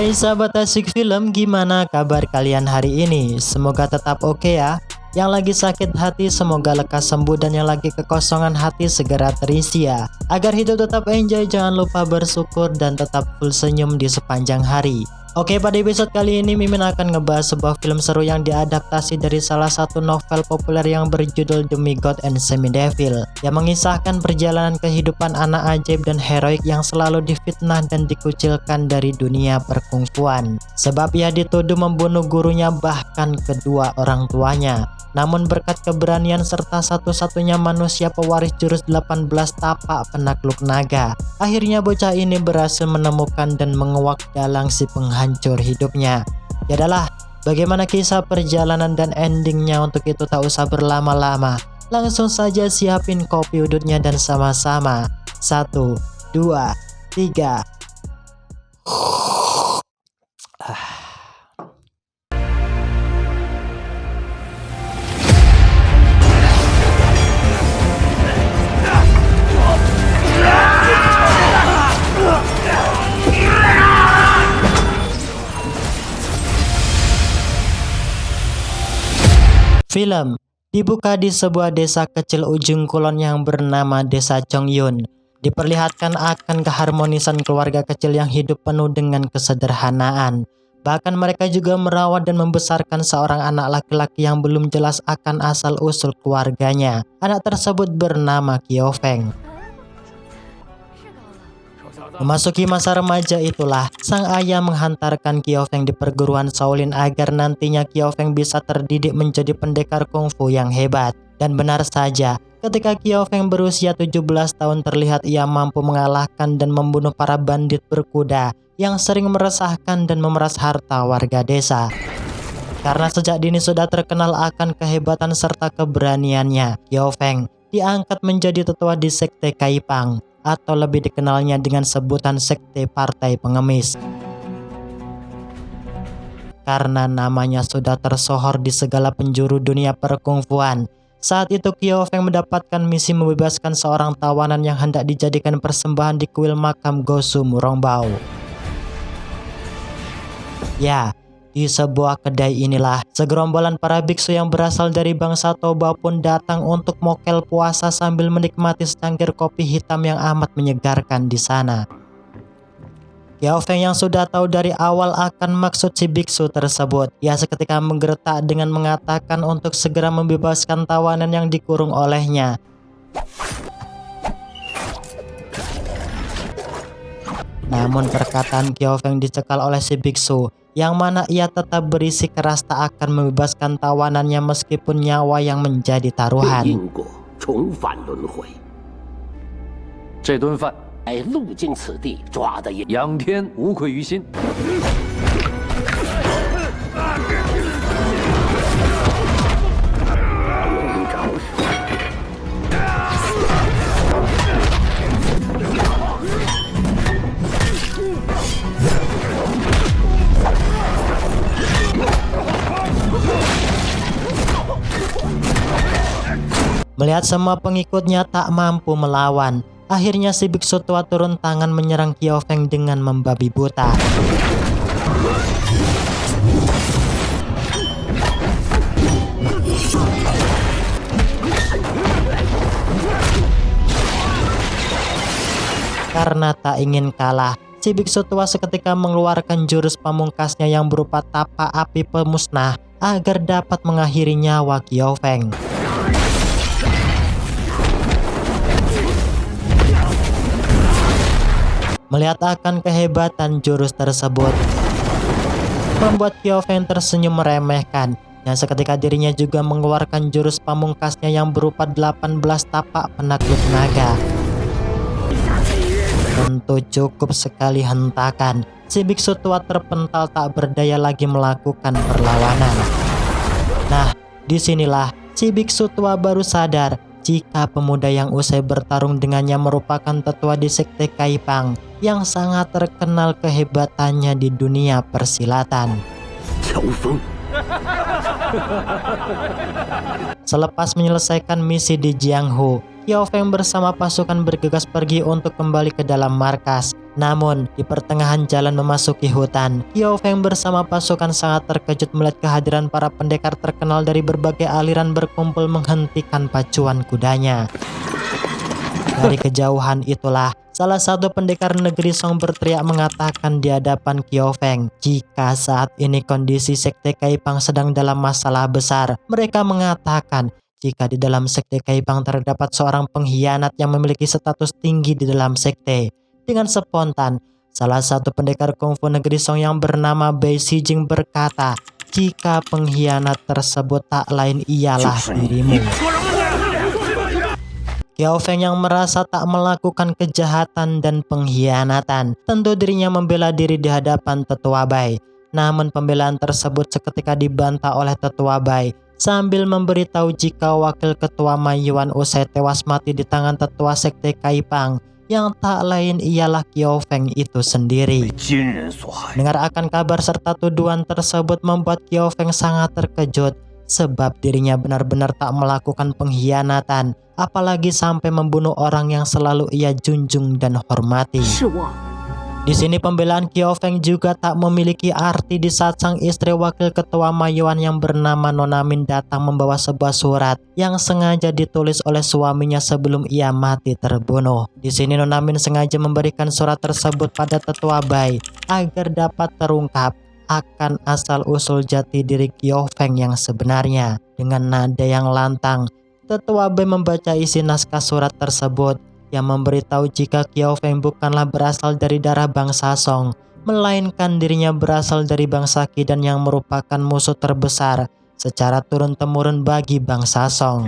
Hai sahabat asik film, gimana kabar kalian hari ini? Semoga tetap oke ya. Yang lagi sakit hati semoga lekas sembuh, dan yang lagi kekosongan hati segera terisi ya. Agar hidup tetap enjoy, jangan lupa bersyukur dan tetap full senyum di sepanjang hari. Oke, pada episode kali ini Mimin akan ngebahas sebuah film seru yang diadaptasi dari salah satu novel populer yang berjudul Demigod and Semi-Devil, yang mengisahkan perjalanan kehidupan anak ajaib dan heroik yang selalu difitnah dan dikucilkan dari dunia perkungfuan. Sebab ia dituduh membunuh gurunya, bahkan kedua orang tuanya. Namun berkat keberanian serta satu-satunya manusia pewaris jurus 18 tapak penakluk naga, akhirnya bocah ini berhasil menemukan dan menguak dalang si penghancur hidupnya. Yadalah, bagaimana kisah perjalanan dan endingnya? Untuk itu tak usah berlama-lama, langsung saja siapin kopi udutnya dan sama-sama 1, 2, 3. Film dibuka di sebuah desa kecil ujung kulon yang bernama Desa Chongyun. Diperlihatkan akan keharmonisan keluarga kecil yang hidup penuh dengan kesederhanaan. Bahkan mereka juga merawat dan membesarkan seorang anak laki-laki yang belum jelas akan asal-usul keluarganya. Anak tersebut bernama Qiufeng. Memasuki masa remaja itulah, sang ayah menghantarkan Qiufeng di perguruan Shaolin agar nantinya Qiufeng bisa terdidik menjadi pendekar kungfu yang hebat. Dan benar saja, ketika Qiufeng berusia 17 tahun terlihat ia mampu mengalahkan dan membunuh para bandit berkuda yang sering meresahkan dan memeras harta warga desa. Karena sejak dini sudah terkenal akan kehebatan serta keberaniannya, Qiufeng diangkat menjadi tetua di Sekte Kaipang, atau lebih dikenalnya dengan sebutan Sekte Partai Pengemis. Karena namanya sudah tersohor di segala penjuru dunia perkungfuan, saat itu Qiufeng mendapatkan misi membebaskan seorang tawanan yang hendak dijadikan persembahan di kuil makam Gosu Murongbao. Ya, di sebuah kedai inilah segerombolan para biksu yang berasal dari bangsa Toba pun datang untuk mokel puasa sambil menikmati secangkir kopi hitam yang amat menyegarkan di sana. Qiufeng yang sudah tahu dari awal akan maksud si biksu tersebut, ia seketika menggertak dengan mengatakan untuk segera membebaskan tawanan yang dikurung olehnya. Namun perkataan Qiufeng dicekal oleh si biksu, yang mana ia tetap berisi keras tak akan membebaskan tawanannya meskipun nyawa yang menjadi taruhan. Melihat semua pengikutnya tak mampu melawan, akhirnya si biksu tua turun tangan menyerang Qiufeng dengan membabi buta. Karena tak ingin kalah, si biksu tua seketika mengeluarkan jurus pamungkasnya yang berupa tapak api pemusnah agar dapat mengakhiri nyawa Qiufeng. Melihat akan kehebatan jurus tersebut, membuat Qiufeng tersenyum meremehkan, dan seketika dirinya juga mengeluarkan jurus pamungkasnya yang berupa 18 tapak penakluk naga. Tentu cukup sekali hentakan, si biksu tua terpental tak berdaya lagi melakukan perlawanan. Nah, disinilah si biksu tua baru sadar jika pemuda yang usai bertarung dengannya merupakan tetua di Sekte Kaipang yang sangat terkenal kehebatannya di dunia persilatan. Selepas menyelesaikan misi di Jianghu, Qiufeng bersama pasukan bergegas pergi untuk kembali ke dalam markas. Namun, di pertengahan jalan memasuki hutan, Qiao Feng bersama pasukan sangat terkejut melihat kehadiran para pendekar terkenal dari berbagai aliran berkumpul menghentikan pacuan kudanya. Dari kejauhan itulah, salah satu pendekar negeri Song berteriak mengatakan di hadapan Qiao Feng, jika saat ini kondisi Sekte Kaipang sedang dalam masalah besar. Mereka mengatakan, jika di dalam Sekte Kaipang terdapat seorang pengkhianat yang memiliki status tinggi di dalam sekte. Dengan spontan, salah satu pendekar kungfu negeri Song yang bernama Bai Shijing berkata, jika pengkhianat tersebut tak lain ialah dirimu. Qiao Feng yang merasa tak melakukan kejahatan dan pengkhianatan, tentu dirinya membela diri di hadapan Tetua Bai. Namun pembelaan tersebut seketika dibantah oleh Tetua Bai sambil memberitahu jika wakil ketua Ma Yuan usai tewas mati di tangan tetua Sekte Kaipang yang tak lain ialah Qiao Feng itu sendiri. Dengar akan kabar serta tuduhan tersebut membuat Qiao Feng sangat terkejut, sebab dirinya benar-benar tak melakukan pengkhianatan, apalagi sampai membunuh orang yang selalu ia junjung dan hormati. Di sini pembelaan Qiao Feng juga tak memiliki arti di saat sang istri wakil ketua Ma Yuan yang bernama Nona Min datang membawa sebuah surat yang sengaja ditulis oleh suaminya sebelum ia mati terbunuh. Di sini Nona Min sengaja memberikan surat tersebut pada Tetua Bai agar dapat terungkap akan asal-usul jati diri Qiao Feng yang sebenarnya. Dengan nada yang lantang, Tetua Bai membaca isi naskah surat tersebut yang memberitahu jika Qiao Feng bukanlah berasal dari darah bangsa Song, melainkan dirinya berasal dari bangsa Qidan yang merupakan musuh terbesar secara turun-temurun bagi bangsa Song.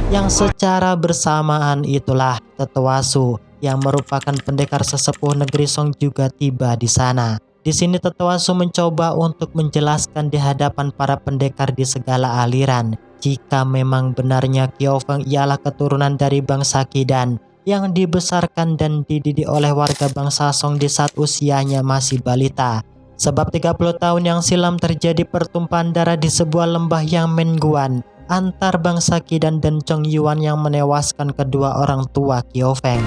Yang secara bersamaan itulah Tetua Su yang merupakan pendekar sesepuh negeri Song juga tiba di sana. Di sini Tetua Su mencoba untuk menjelaskan di hadapan para pendekar di segala aliran jika memang benarnya Qiao Feng ialah keturunan dari bangsa Qidan yang dibesarkan dan dididik oleh warga bangsa Song di saat usianya masih balita. Sebab 30 tahun yang silam terjadi pertumpahan darah di sebuah lembah yang Menguan antar bangsa Qidan dan Chong Yuan yang menewaskan kedua orang tua Qiao Feng.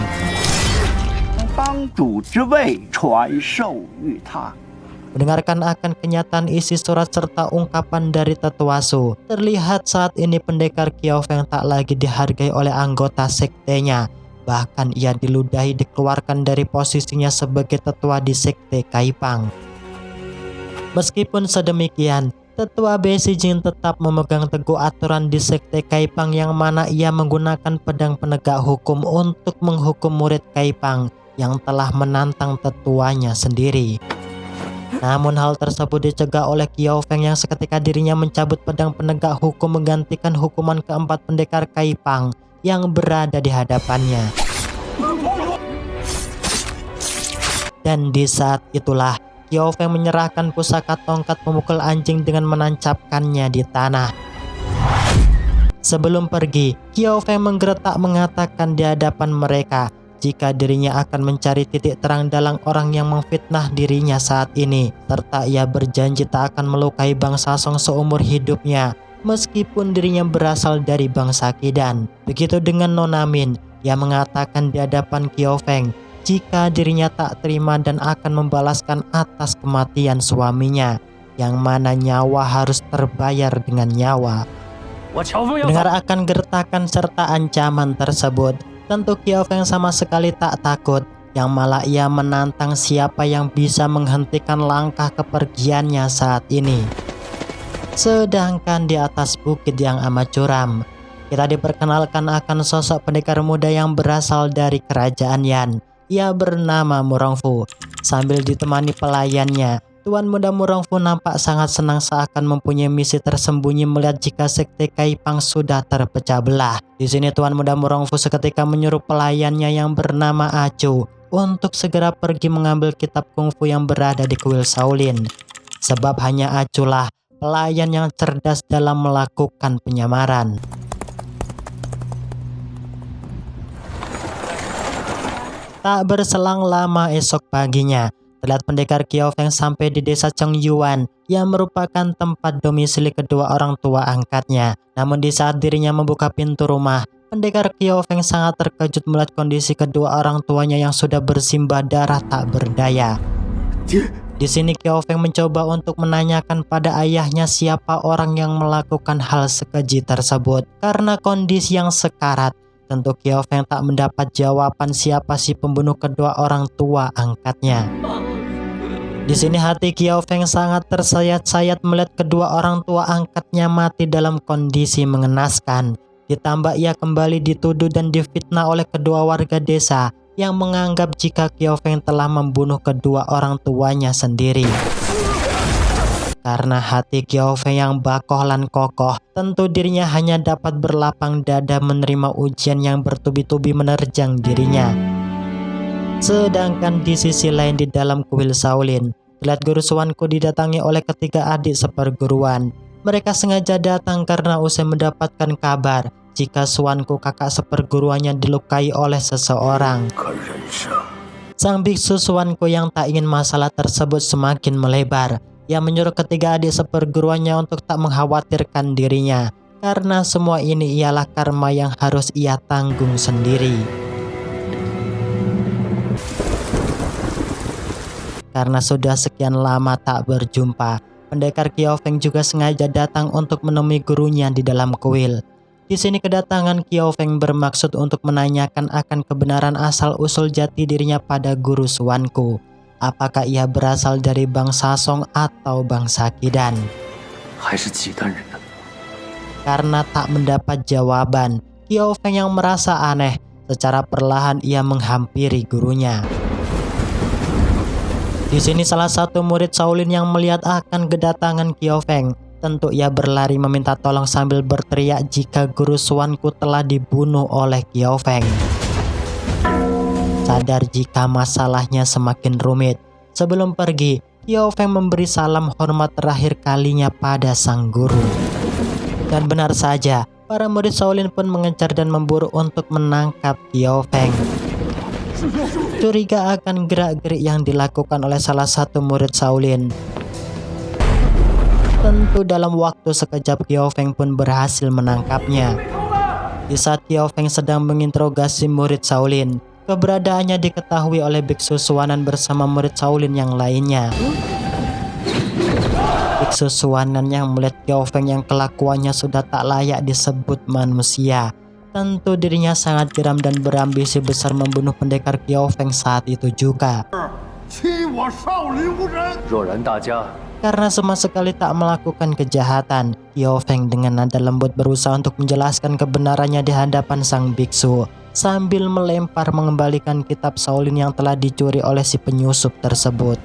Mendengarkan akan kenyataan isi surat serta ungkapan dari Tetua Su, terlihat saat ini pendekar Qiao Feng tak lagi dihargai oleh anggota sektenya. Bahkan ia diludahi dikeluarkan dari posisinya sebagai tetua di Sekte Kaipang. Meskipun sedemikian, Tetua Bai Shijing tetap memegang teguh aturan di Sekte Kaipang yang mana ia menggunakan pedang penegak hukum untuk menghukum murid Kaipang yang telah menantang tetuanya sendiri. Namun hal tersebut dicegah oleh Qiao Feng yang seketika dirinya mencabut pedang penegak hukum menggantikan hukuman keempat pendekar Kaipang yang berada di hadapannya. Dan di saat itulah Qiao Feng menyerahkan pusaka tongkat pemukul anjing dengan menancapkannya di tanah. Sebelum pergi, Qiao Feng menggeretak mengatakan di hadapan mereka jika dirinya akan mencari titik terang dalam orang yang memfitnah dirinya saat ini, serta ia berjanji tak akan melukai bangsa Song seumur hidupnya meskipun dirinya berasal dari bangsa Qidan. Begitu dengan Nona Min, ia mengatakan di hadapan Qiao Feng jika dirinya tak terima dan akan membalaskan atas kematian suaminya, yang mana nyawa harus terbayar dengan nyawa. Dengar akan gertakan serta ancaman tersebut, tentu Qiao Feng sama sekali tak takut, yang malah ia menantang siapa yang bisa menghentikan langkah kepergiannya saat ini. Sedangkan di atas bukit yang amat curam, kita diperkenalkan akan sosok pendekar muda yang berasal dari kerajaan Yan. Ia bernama Murongfu. Sambil ditemani pelayannya, Tuan Muda Murongfu nampak sangat senang seakan mempunyai misi tersembunyi melihat jika Sekte Kaipang sudah terpecah belah. Di sini Tuan Muda Murongfu seketika menyuruh pelayannya yang bernama Acu untuk segera pergi mengambil kitab kungfu yang berada di kuil Shaolin. Sebab hanya Aculah pelayan yang cerdas dalam melakukan penyamaran. Tak berselang lama esok paginya, terlihat pendekar Qiao Feng sampai di desa Chong Yuan yang merupakan tempat domisili kedua orang tua angkatnya. Namun di saat dirinya membuka pintu rumah, Pendekar Qiao Feng sangat terkejut melihat kondisi kedua orang tuanya yang sudah bersimbah darah tak berdaya. Di sini Qiao Feng mencoba untuk menanyakan pada ayahnya siapa orang yang melakukan hal sekeji tersebut. Karena kondisi yang sekarat, tentu Qiao Feng tak mendapat jawaban siapa si pembunuh kedua orang tua angkatnya. Di sini hati Qiao Feng sangat tersayat-sayat melihat kedua orang tua angkatnya mati dalam kondisi mengenaskan. Ditambah ia kembali dituduh dan difitnah oleh kedua warga desa yang menganggap jika Qiao Feng telah membunuh kedua orang tuanya sendiri. Karena hati Qiao Feng yang bakoh lan kokoh, tentu dirinya hanya dapat berlapang dada menerima ujian yang bertubi-tubi menerjang dirinya. Sedangkan di sisi lain di dalam kuil Shaolin, Kilat Guru Suanku didatangi oleh ketiga adik seperguruan. Mereka sengaja datang karena usai mendapatkan kabar jika Suanku kakak seperguruannya dilukai oleh seseorang. Sang biksu Suanku yang tak ingin masalah tersebut semakin melebar. Ia menyuruh ketiga adik seperguruannya untuk tak mengkhawatirkan dirinya, karena semua ini ialah karma yang harus ia tanggung sendiri. Karena sudah sekian lama tak berjumpa, pendekar Qiao Feng juga sengaja datang untuk menemui gurunya di dalam kuil. Di sini kedatangan Qiao Feng bermaksud untuk menanyakan akan kebenaran asal-usul jati dirinya pada guru Suanku. Apakah ia berasal dari bangsa Song atau bangsa Qidan? Karena tak mendapat jawaban, Qiao Feng yang merasa aneh, secara perlahan ia menghampiri gurunya. Di sini salah satu murid Shaolin yang melihat akan kedatangan Qiao Feng, tentu ia berlari meminta tolong sambil berteriak jika guru Suanku telah dibunuh oleh Qiao Feng. Sadar jika masalahnya semakin rumit, sebelum pergi, Qiao Feng memberi salam hormat terakhir kalinya pada sang guru. Dan benar saja, para murid Shaolin pun mengejar dan memburu untuk menangkap Qiao Feng. Curiga akan gerak-gerik yang dilakukan oleh salah satu murid Shaolin. Tentu dalam waktu sekejap Qiao Feng pun berhasil menangkapnya. Di saat Qiao Feng sedang menginterogasi murid Shaolin, keberadaannya diketahui oleh biksu Suanan bersama murid Shaolin yang lainnya. Biksu Suanan yang melihat Qiao Feng yang kelakuannya sudah tak layak disebut manusia, tentu dirinya sangat geram dan berambisi besar membunuh pendekar Qiao Feng saat itu juga. Karena sama sekali tak melakukan kejahatan, Qiao Feng dengan nada lembut berusaha untuk menjelaskan kebenarannya di hadapan sang biksu, sambil melempar mengembalikan kitab Shaolin yang telah dicuri oleh si penyusup tersebut.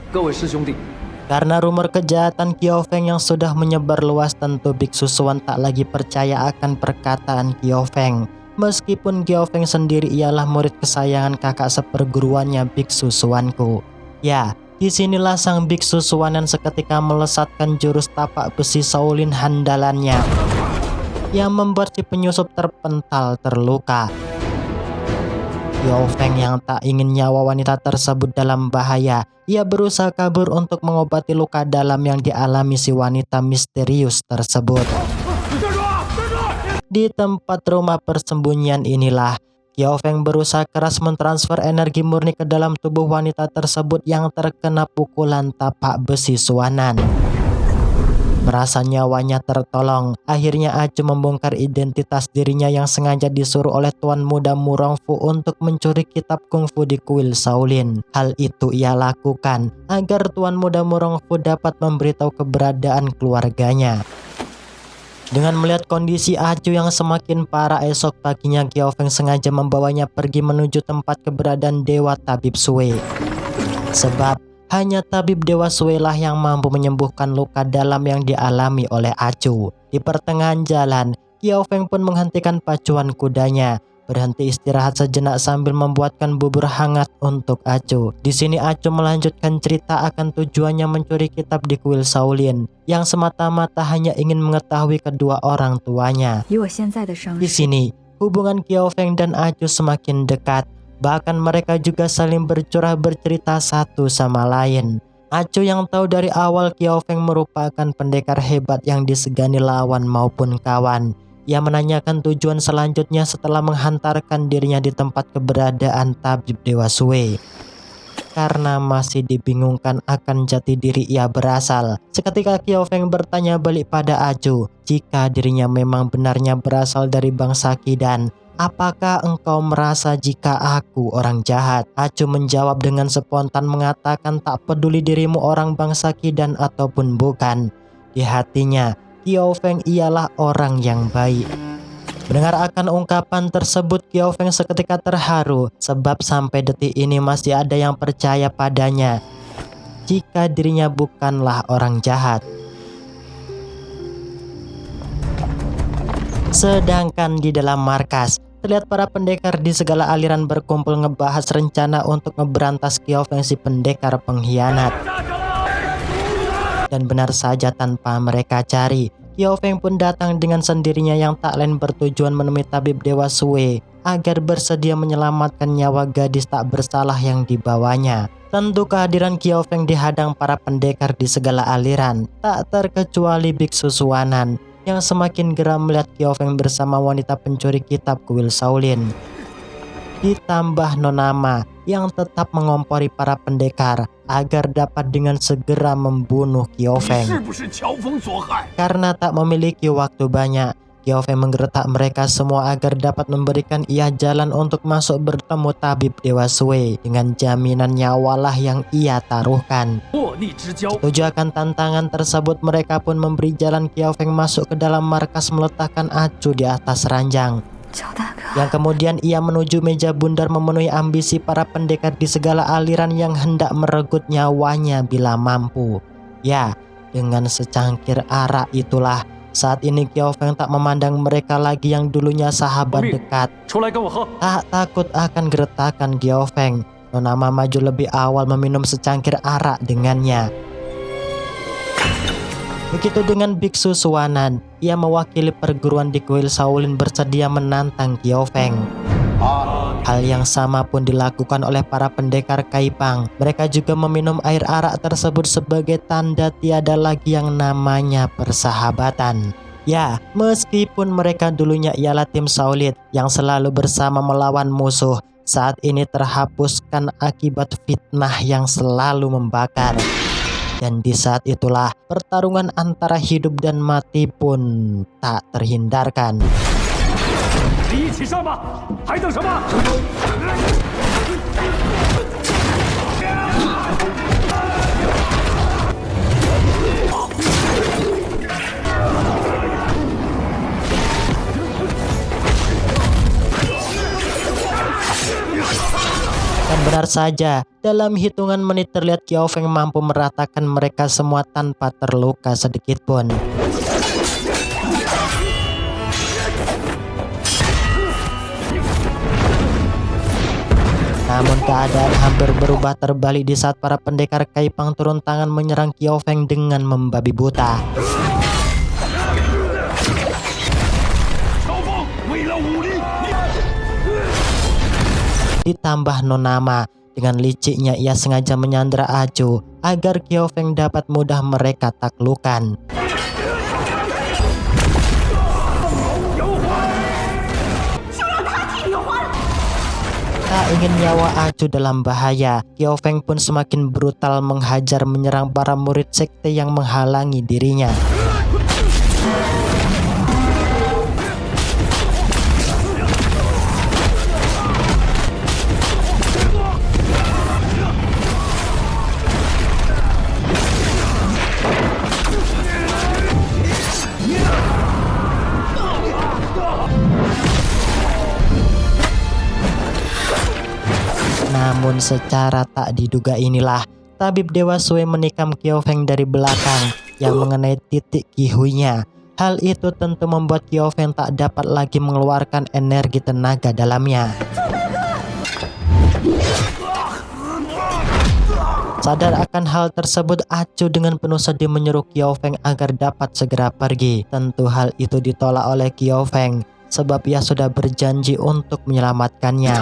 Karena rumor kejahatan Qiao Feng yang sudah menyebar luas, tentu biksu Suan tak lagi percaya akan perkataan Qiao Feng. Meskipun Qiao Feng sendiri ialah murid kesayangan kakak seperguruannya biksu Suanku. Ya, disinilah sang biksu Suanan seketika melesatkan jurus tapak besi Shaolin handalannya yang membuat si penyusup terpental terluka. Qiao Feng yang tak ingin nyawa wanita tersebut dalam bahaya, ia berusaha kabur untuk mengobati luka dalam yang dialami si wanita misterius tersebut. Di tempat rumah persembunyian inilah, Qiao Feng berusaha keras mentransfer energi murni ke dalam tubuh wanita tersebut yang terkena pukulan tapak besi Suanan. Merasa nyawanya tertolong, akhirnya Acu membongkar identitas dirinya yang sengaja disuruh oleh Tuan Muda Murongfu untuk mencuri kitab kungfu di kuil Shaolin. Hal itu ia lakukan agar Tuan Muda Murongfu dapat memberitahu keberadaan keluarganya. Dengan melihat kondisi Acu yang semakin parah, esok paginya Qiao Feng sengaja membawanya pergi menuju tempat keberadaan Dewa Tabib Sui. Sebab hanya Tabib Dewa Sui lah yang mampu menyembuhkan luka dalam yang dialami oleh Acu. Di pertengahan jalan, Qiao Feng pun menghentikan pacuan kudanya, berhenti istirahat sejenak sambil membuatkan bubur hangat untuk Acu. Di sini Acu melanjutkan cerita akan tujuannya mencuri kitab di kuil Shaolin, yang semata-mata hanya ingin mengetahui kedua orang tuanya. Di sini, hubungan Qiao Feng dan Acu semakin dekat. Bahkan mereka juga saling bercurah bercerita satu sama lain. Acu yang tahu dari awal Qiao Feng merupakan pendekar hebat yang disegani lawan maupun kawan. Ia menanyakan tujuan selanjutnya setelah menghantarkan dirinya di tempat keberadaan tabib Dewa Sue. Karena masih dibingungkan akan jati diri ia berasal, seketika Qiao Feng bertanya balik pada Aju jika dirinya memang benarnya berasal dari bangsa Qidan. Apakah engkau merasa jika aku orang jahat? Aju menjawab dengan spontan mengatakan tak peduli dirimu orang bangsa Qidan ataupun bukan. Di hatinya, Qiao Feng ialah orang yang baik. Mendengar akan ungkapan tersebut, Qiao Feng seketika terharu sebab sampai detik ini masih ada yang percaya padanya jika dirinya bukanlah orang jahat. Sedangkan di dalam markas, terlihat para pendekar di segala aliran berkumpul ngebahas rencana untuk ngeberantas Qiao Feng si pendekar pengkhianat. Dan benar saja tanpa mereka cari, Qiao Feng pun datang dengan sendirinya yang tak lain bertujuan menemui tabib Dewa Sue agar bersedia menyelamatkan nyawa gadis tak bersalah yang dibawanya. Tentu kehadiran Qiao Feng dihadang para pendekar di segala aliran, tak terkecuali Biksu Suwanan yang semakin geram melihat Qiao Feng bersama wanita pencuri kitab kuil Shaolin. Ditambah Nonama yang tetap mengompori para pendekar agar dapat dengan segera membunuh Qiao Feng. Karena tak memiliki waktu banyak, Qiao Feng menggertak mereka semua agar dapat memberikan ia jalan untuk masuk bertemu tabib Dewa Sue dengan jaminan nyawalah yang ia taruhkan. Setuju akan tantangan tersebut, mereka pun memberi jalan Qiao Feng masuk ke dalam markas meletakkan Acu di atas ranjang. Yang kemudian ia menuju meja bundar memenuhi ambisi para pendekar di segala aliran yang hendak meregut nyawanya bila mampu. Ya, dengan secangkir arak itulah saat ini Qiao Feng tak memandang mereka lagi yang dulunya sahabat dekat. Tak takut akan gertakan Qiao Feng, Nonama maju lebih awal meminum secangkir arak dengannya. Begitu dengan Biksu Suwanan, ia mewakili perguruan di kuil Shaolin bersedia menantang Qiao Feng. Hal yang sama pun dilakukan oleh para pendekar Kaipang. Mereka juga meminum air arak tersebut sebagai tanda tiada lagi yang namanya persahabatan. Ya, meskipun mereka dulunya ialah tim Shaolin yang selalu bersama melawan musuh, saat ini terhapuskan akibat fitnah yang selalu membakar. Dan di saat itulah pertarungan antara hidup dan mati pun tak terhindarkan. Dan benar saja, dalam hitungan menit terlihat Qiao Feng mampu meratakan mereka semua tanpa terluka sedikit pun. Namun keadaan hampir berubah terbalik di saat para pendekar Kaipang turun tangan menyerang Qiao Feng dengan membabi buta. Ditambah Nonama, dengan liciknya ia sengaja menyandera Aju agar Qiao Feng dapat mudah mereka taklukan. Tak ingin nyawa Aju dalam bahaya, Qiao Feng pun semakin brutal menghajar menyerang para murid sekte yang menghalangi dirinya. Namun secara tak diduga inilah tabib Dewa Sue menikam Qiao Feng dari belakang yang mengenai titik kihuinya. Hal itu tentu membuat Qiao Feng tak dapat lagi mengeluarkan energi tenaga dalamnya. Sadar akan hal tersebut, Acu dengan penuh sedih menyuruh Qiao Feng agar dapat segera pergi. Tentu hal itu ditolak oleh Qiao Feng sebab ia sudah berjanji untuk menyelamatkannya.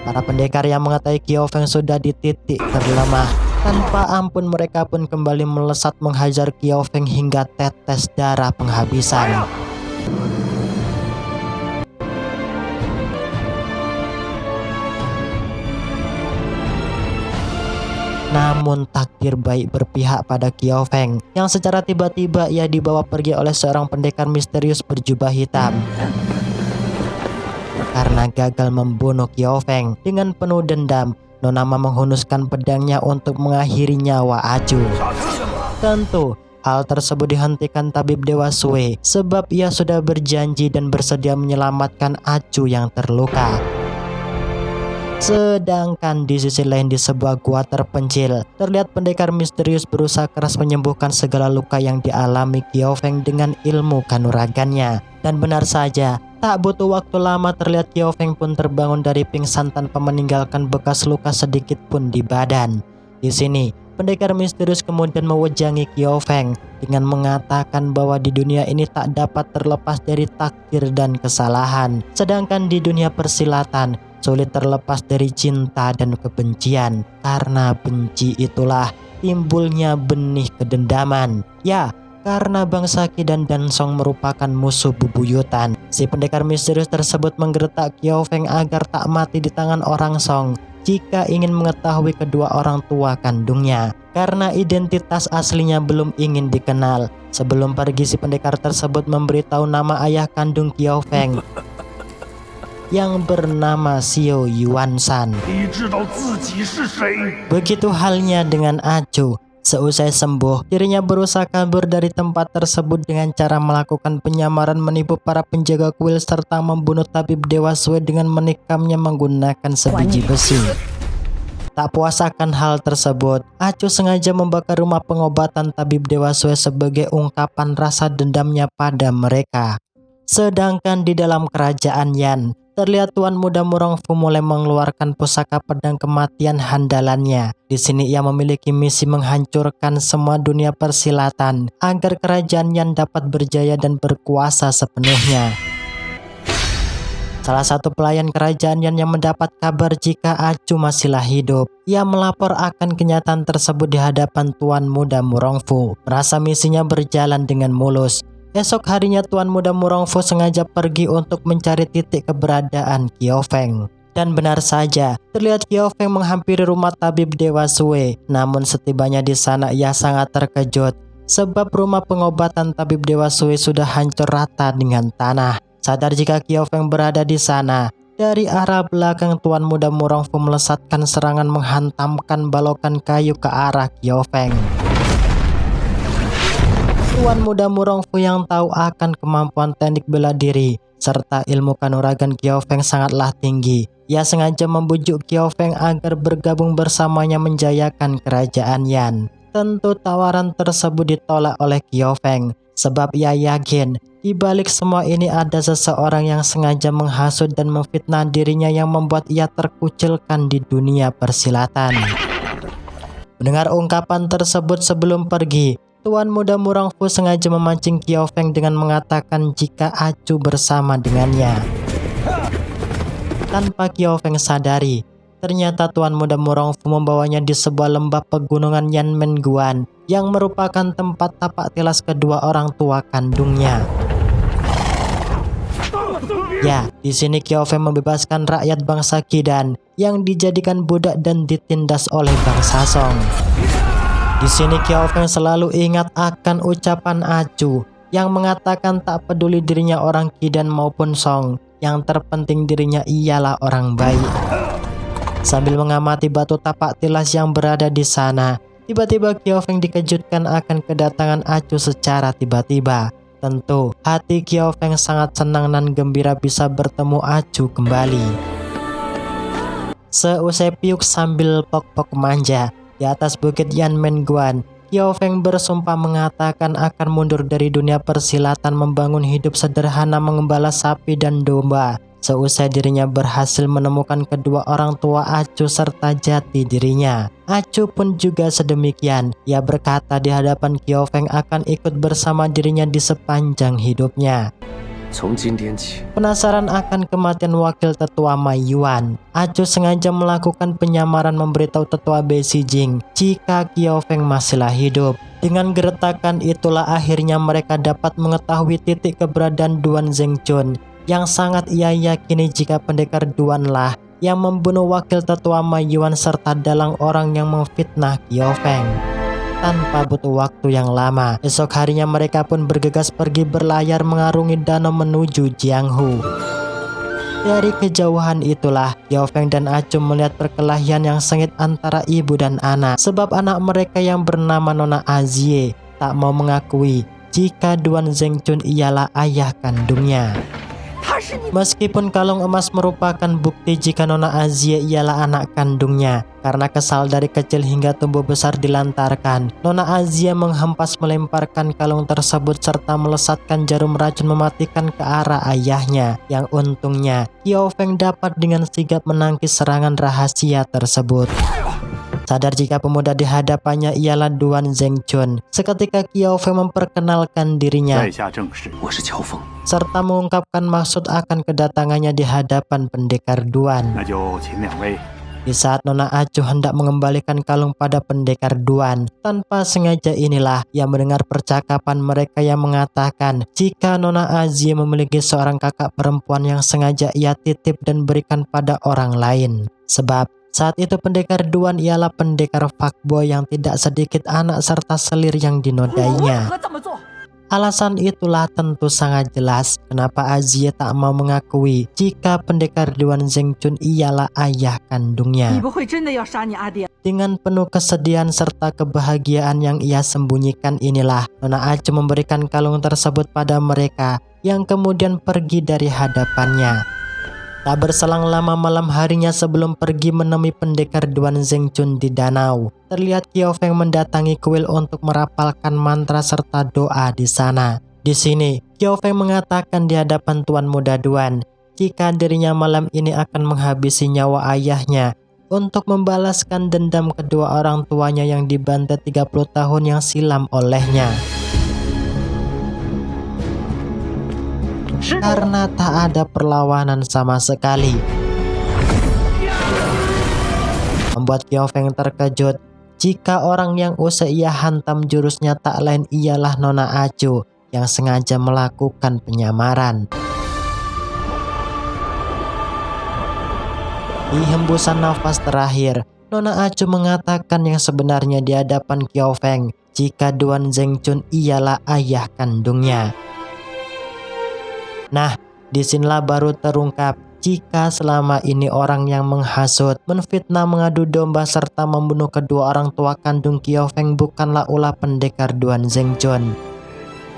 Para pendekar yang mengetahui Qiao Feng sudah di titik terlemah, tanpa ampun mereka pun kembali melesat menghajar Qiao Feng hingga tetes darah penghabisan. Namun takdir baik berpihak pada Qiao Feng, yang secara tiba-tiba ia dibawa pergi oleh seorang pendekar misterius berjubah hitam. Karena gagal membunuh Qiao Feng, dengan penuh dendam, Nonama menghunuskan pedangnya untuk mengakhiri nyawa Acu. Tentu, hal tersebut dihentikan tabib Dewa Sue, sebab ia sudah berjanji dan bersedia menyelamatkan Acu yang terluka. Sedangkan di sisi lain di sebuah gua terpencil, terlihat pendekar misterius berusaha keras menyembuhkan segala luka yang dialami Qiao Feng dengan ilmu kanuragannya. Dan benar saja, tak butuh waktu lama terlihat Qiao Feng pun terbangun dari pingsan tanpa meninggalkan bekas luka sedikit pun di badan. Di sini, pendekar misterius kemudian mewejangi Qiao Feng dengan mengatakan bahwa di dunia ini tak dapat terlepas dari takdir dan kesalahan. Sedangkan di dunia persilatan, sulit terlepas dari cinta dan kebencian. Karena benci itulah timbulnya benih kedendaman. Ya, karena bangsa Qi dan Dansong merupakan musuh bebuyutan, si pendekar misterius tersebut menggertak Qiao Feng agar tak mati di tangan orang Song jika ingin mengetahui kedua orang tua kandungnya. Karena identitas aslinya belum ingin dikenal, sebelum pergi si pendekar tersebut memberitahu nama ayah kandung Qiao Feng yang bernama Xiao Yuanshan. Begitu halnya dengan Acu. Seusai sembuh, dirinya berusaha kabur dari tempat tersebut dengan cara melakukan penyamaran, menipu para penjaga kuil serta membunuh tabib Dewa Sue dengan menikamnya menggunakan sebiji besi. Tak puas akan hal tersebut, Acu sengaja membakar rumah pengobatan tabib Dewa Sue sebagai ungkapan rasa dendamnya pada mereka. Sedangkan di dalam kerajaan Yan, terlihat Tuan Muda Murongfu mulai mengeluarkan pusaka pedang kematian handalannya. Di sini ia memiliki misi menghancurkan semua dunia persilatan agar kerajaan Yan dapat berjaya dan berkuasa sepenuhnya. Salah satu pelayan kerajaan Yan yang mendapat kabar jika Acu masihlah hidup, ia melapor akan kenyataan tersebut di hadapan Tuan Muda Murongfu. Merasa misinya berjalan dengan mulus. Esok harinya Tuan Muda Murongfu sengaja pergi untuk mencari titik keberadaan Qiao Feng. Dan benar saja, terlihat Qiao Feng menghampiri rumah tabib Dewa Sue. Namun setibanya di sana ia sangat terkejut, sebab rumah pengobatan tabib Dewa Sue sudah hancur rata dengan tanah. Sadar jika Qiao Feng berada di sana, dari arah belakang Tuan Muda Murongfu melesatkan serangan menghantamkan balokan kayu ke arah Qiao Feng. Tuan Muda Murongfu yang tahu akan kemampuan teknik bela diri serta ilmu kanuragan Qiao Feng sangatlah tinggi. Ia sengaja membujuk Qiao Feng agar bergabung bersamanya menjayakan kerajaan Yan. Tentu tawaran tersebut ditolak oleh Qiao Feng, sebab ia yakin di balik semua ini ada seseorang yang sengaja menghasut dan memfitnah dirinya yang membuat ia terkucilkan di dunia persilatan. Mendengar ungkapan tersebut sebelum pergi, Tuan Muda Murongfu sengaja memancing Qiao Feng dengan mengatakan jika Acu bersama dengannya. Tanpa Qiao Feng sadari, ternyata Tuan Muda Murongfu membawanya di sebuah lembah pegunungan Yanmenguan yang merupakan tempat tapak tilas kedua orang tua kandungnya. Ya, di sini Qiao Feng membebaskan rakyat bangsa Qidan yang dijadikan budak dan ditindas oleh bangsa Song. Di sini Qiao Feng selalu ingat akan ucapan Acu yang mengatakan tak peduli dirinya orang Qidan maupun Song, yang terpenting dirinya ialah orang baik. Sambil mengamati batu tapak tilas yang berada di sana, tiba-tiba Qiao Feng dikejutkan akan kedatangan Acu secara tiba-tiba. Tentu, hati Qiao Feng sangat senang dan gembira bisa bertemu Acu kembali. Seusai piuk sambil pok-pok manja, di atas bukit Yanmenguan, Qiao Feng bersumpah mengatakan akan mundur dari dunia persilatan, membangun hidup sederhana mengembala sapi dan domba. Seusai dirinya berhasil menemukan kedua orang tua Acu serta jati dirinya, Acu pun juga sedemikian. Ia berkata di hadapan Qiao Feng akan ikut bersama dirinya di sepanjang hidupnya. Penasaran akan kematian wakil tetua Mai Yuan, Acu sengaja melakukan penyamaran memberitahu tetua Bei Sijing jika Qiao Feng masihlah hidup. Dengan gertakan itulah akhirnya mereka dapat mengetahui titik keberadaan Duan Zhengchun, yang sangat ia yakini jika pendekar Duanlah yang membunuh wakil tetua Ma Yuan serta dalang orang yang memfitnah Qiao Feng. Tanpa butuh waktu yang lama, esok harinya mereka pun bergegas pergi berlayar mengarungi danau menuju Jianghu. Dari kejauhan itulah, Qiao Feng dan Acum melihat perkelahian yang sengit antara ibu dan anak, sebab anak mereka yang bernama Nona Azie tak mau mengakui jika Duan Zhengchun ialah ayah kandungnya. Meskipun kalung emas merupakan bukti jika Nona Azie ialah anak kandungnya, karena kesal dari kecil hingga tumbuh besar dilantarkan, Nona Azie menghempas melemparkan kalung tersebut serta melesatkan jarum racun mematikan ke arah ayahnya, yang untungnya Qiao Feng dapat dengan sigap menangkis serangan rahasia tersebut. Sadar jika pemuda di hadapannya ialah Duan Zhengchun, seketika Qiao Feng memperkenalkan dirinya serta mengungkapkan maksud akan kedatangannya di hadapan pendekar Duan. Di saat Nona Acu hendak mengembalikan kalung pada pendekar Duan, tanpa sengaja inilah ia mendengar percakapan mereka yang mengatakan jika Nona Azie memiliki seorang kakak perempuan yang sengaja ia titip dan berikan pada orang lain. Sebab saat itu pendekar Duan ialah pendekar fuckboy yang tidak sedikit anak serta selir yang dinodainya. Alasan itulah tentu sangat jelas kenapa Azie tak mau mengakui jika pendekar Duan Zhengchun ialah ayah kandungnya. Dengan penuh kesedihan serta kebahagiaan yang ia sembunyikan inilah Nona Acu memberikan kalung tersebut pada mereka yang kemudian pergi dari hadapannya. Tak berselang lama malam harinya sebelum pergi menemui pendekar Duan Zhengchun di danau, terlihat Qiao Feng mendatangi kuil untuk merapalkan mantra serta doa di sana. Di sini, Qiao Feng mengatakan di hadapan Tuan Muda Duan, jika dirinya malam ini akan menghabisi nyawa ayahnya untuk membalaskan dendam kedua orang tuanya yang dibantai 30 tahun yang silam olehnya. Karena tak ada perlawanan sama sekali, membuat Qiao Feng terkejut jika orang yang usai ia hantam jurusnya tak lain ialah Nona Acu yang sengaja melakukan penyamaran. Di hembusan nafas terakhir, Nona Acu mengatakan yang sebenarnya di hadapan Qiao Feng jika Duan Zhengchun ialah ayah kandungnya. Nah, disinilah baru terungkap jika selama ini orang yang menghasut, menfitnah, mengadu domba serta membunuh kedua orang tua kandung Qiao Feng bukanlah ulah pendekar Duan Zhengchun,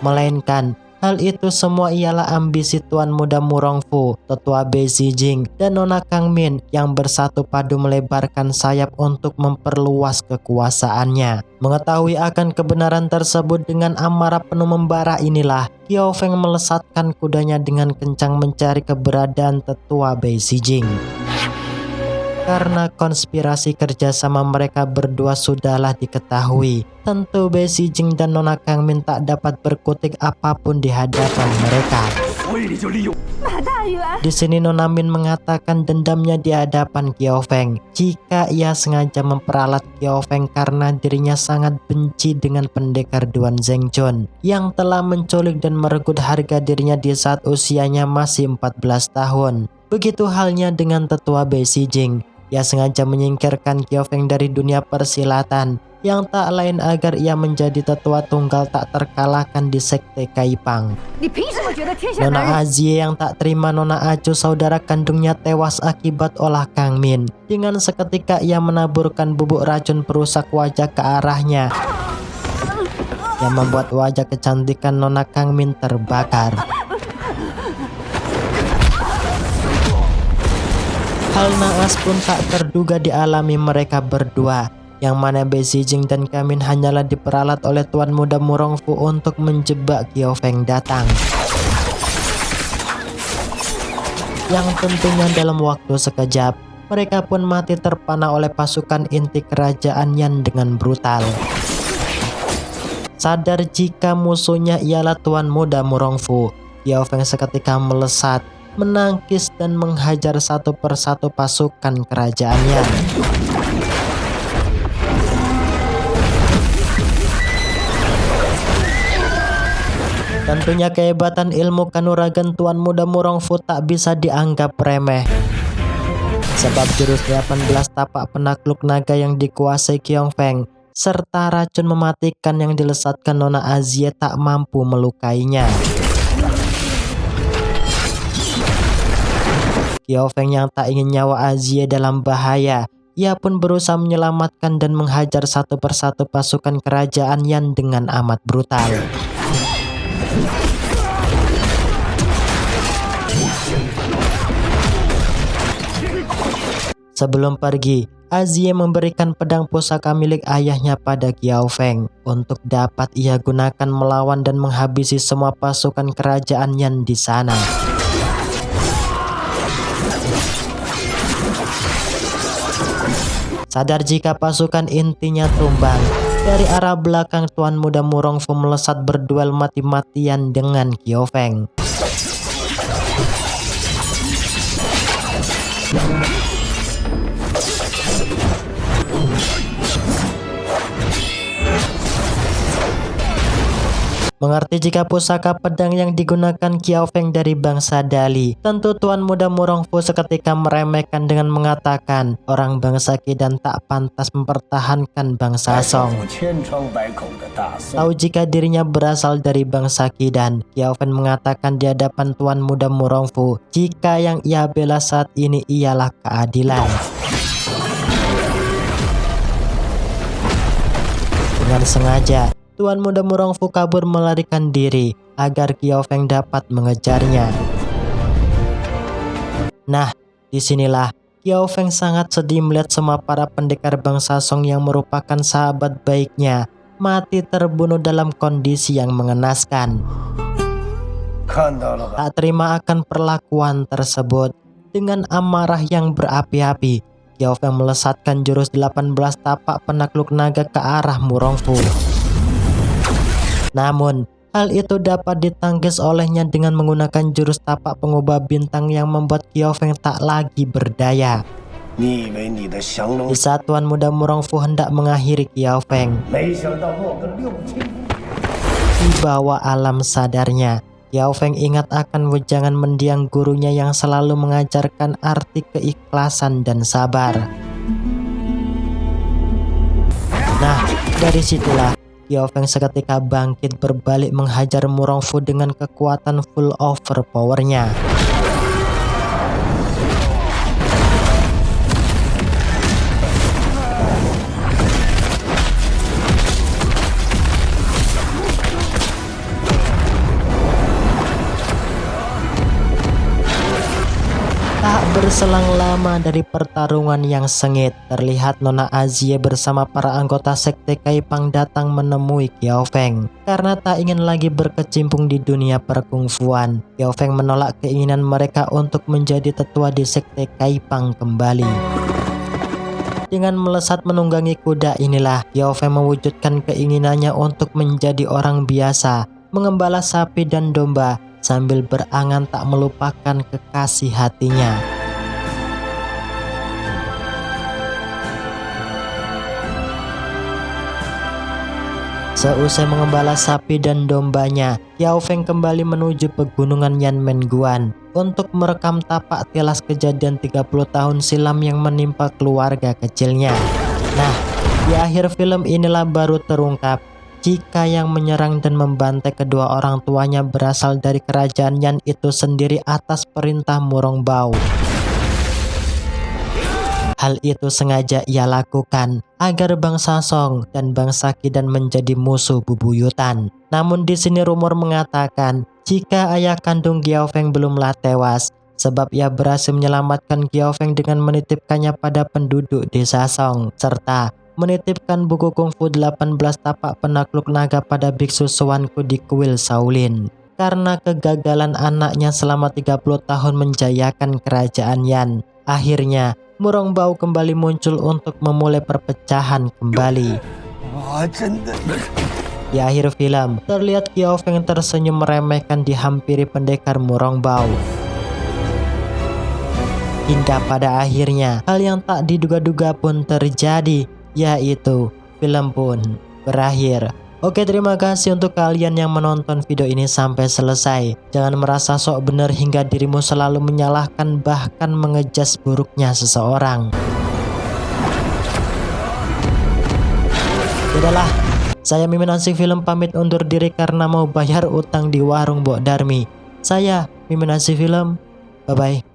melainkan hal itu semua ialah ambisi Tuan Muda Murongfu, Tetua Bei Zijing, dan Nona Kangmin yang bersatu padu melebarkan sayap untuk memperluas kekuasaannya. Mengetahui akan kebenaran tersebut dengan amarah penuh membara inilah Qiao Feng melesatkan kudanya dengan kencang mencari keberadaan Tetua Bei Zijing. Karena konspirasi kerjasama mereka berdua sudahlah diketahui, tentu Bei Zijing dan Nona Kangmin tak dapat berkutik apapun di hadapan mereka. Di sini Nona Min mengatakan dendamnya di hadapan Qiao Feng jika ia sengaja memperalat Qiao Feng karena dirinya sangat benci dengan pendekar Duan Zhengchun yang telah menculik dan meregut harga dirinya di saat usianya masih 14 tahun. Begitu halnya dengan Tetua Bei Zijing. Ia sengaja menyingkirkan Qiao Feng dari dunia persilatan yang tak lain agar ia menjadi tetua tunggal tak terkalahkan di sekte Kaipang. Nona Azie yang tak terima Nona Acu saudara kandungnya tewas akibat olah Kangmin. Dengan seketika ia menaburkan bubuk racun perusak wajah ke arahnya yang membuat wajah kecantikan Nona Kangmin terbakar. Hal naas pun tak terduga dialami mereka berdua, yang mana Bei Zijing dan Kangmin hanyalah diperalat oleh Tuan Muda Murongfu untuk menjebak Qiao Feng datang. Yang tentunya dalam waktu sekejap, mereka pun mati terpana oleh pasukan inti kerajaan Yan dengan brutal. Sadar jika musuhnya ialah Tuan Muda Murongfu, Qiao Feng seketika melesat, menangkis dan menghajar satu persatu pasukan kerajaannya. Tentunya kehebatan ilmu kanuragan Tuan Muda Murongfu tak bisa dianggap remeh. Sebab jurus 18 tapak penakluk naga yang dikuasai Qiao Feng serta racun mematikan yang dilesatkan Nona Azzie tak mampu melukainya. Qiao Feng yang tak ingin nyawa Azzie dalam bahaya, ia pun berusaha menyelamatkan dan menghajar satu persatu pasukan kerajaan Yan dengan amat brutal. Sebelum pergi, Azzie memberikan pedang pusaka milik ayahnya pada Qiao Feng untuk dapat ia gunakan melawan dan menghabisi semua pasukan kerajaan Yan di sana. Sadar jika pasukan intinya tumbang, dari arah belakang Tuan Muda Murongfu melesat berduel mati-matian dengan Qiao Feng. Mengerti jika pusaka pedang yang digunakan Qiao Feng dari bangsa Dali, tentu Tuan Muda Murongfu seketika meremehkan dengan mengatakan orang bangsa Khidan tak pantas mempertahankan bangsa Song. Tahu jika dirinya berasal dari bangsa Khidan, Qiao Feng mengatakan di hadapan Tuan Muda Murongfu jika yang ia bela saat ini ialah keadilan. Dengan sengaja, Tuan Muda Murongfu kabur melarikan diri agar Qiao Feng dapat mengejarnya. Nah, disinilah Qiao Feng sangat sedih melihat semua para pendekar bangsa Song yang merupakan sahabat baiknya mati terbunuh dalam kondisi yang mengenaskan. Tak terima akan perlakuan tersebut, dengan amarah yang berapi-api, Qiao Feng melesatkan jurus 18 tapak penakluk naga ke arah Murongfu. Namun, hal itu dapat ditangkis olehnya dengan menggunakan jurus tapak pengubah bintang yang membuat Qiao Feng tak lagi berdaya. Di saat Tuan Muda Murongfu hendak mengakhiri Qiao Feng, di bawah alam sadarnya, Qiao Feng ingat akan wejangan mendiang gurunya yang selalu mengajarkan arti keikhlasan dan sabar. Nah, dari situlah Qiao Feng seketika bangkit berbalik menghajar Murongfu dengan kekuatan full overpowernya. Tak berselang lama dari pertarungan yang sengit, terlihat Nona Azzie bersama para anggota sekte Kaipang datang menemui Qiao Feng. Karena tak ingin lagi berkecimpung di dunia perkungfuan, Qiao Feng menolak keinginan mereka untuk menjadi tetua di sekte Kaipang kembali. Dengan melesat menunggangi kuda inilah, Qiao Feng mewujudkan keinginannya untuk menjadi orang biasa, mengembala sapi dan domba, sambil berangan tak melupakan kekasih hatinya. Seusai mengembala sapi dan dombanya, Qiao Feng kembali menuju pegunungan Yanmenguan untuk merekam tapak tilas kejadian 30 tahun silam yang menimpa keluarga kecilnya. Nah, di akhir film inilah baru terungkap jika yang menyerang dan membantai kedua orang tuanya berasal dari kerajaan Yan itu sendiri atas perintah Murongbao. Hal itu sengaja ia lakukan agar bangsa Song dan bangsa Khidan menjadi musuh bebuyutan. Namun di sini rumor mengatakan jika ayah kandung Qiao Feng belumlah tewas, sebab ia berhasil menyelamatkan Qiao Feng dengan menitipkannya pada penduduk desa Song, serta menitipkan buku kungfu 18 tapak penakluk naga pada biksu Suanku di kuil Shaolin. Karena kegagalan anaknya selama 30 tahun menjayakan kerajaan Yan, akhirnya Murongbao kembali muncul untuk memulai perpecahan kembali. Di akhir film, terlihat Qiao Feng tersenyum meremehkan dihampiri pendekar Murongbao. Hingga pada akhirnya, hal yang tak diduga-duga pun terjadi, yaitu film pun berakhir. Oke, terima kasih untuk kalian yang menonton video ini sampai selesai. Jangan merasa sok bener hingga dirimu selalu menyalahkan bahkan mengejas buruknya seseorang. Sudahlah, saya Mimin Asik Film pamit undur diri karena mau bayar utang di warung Mbok Darmi. Saya Mimin Asik Film, bye-bye.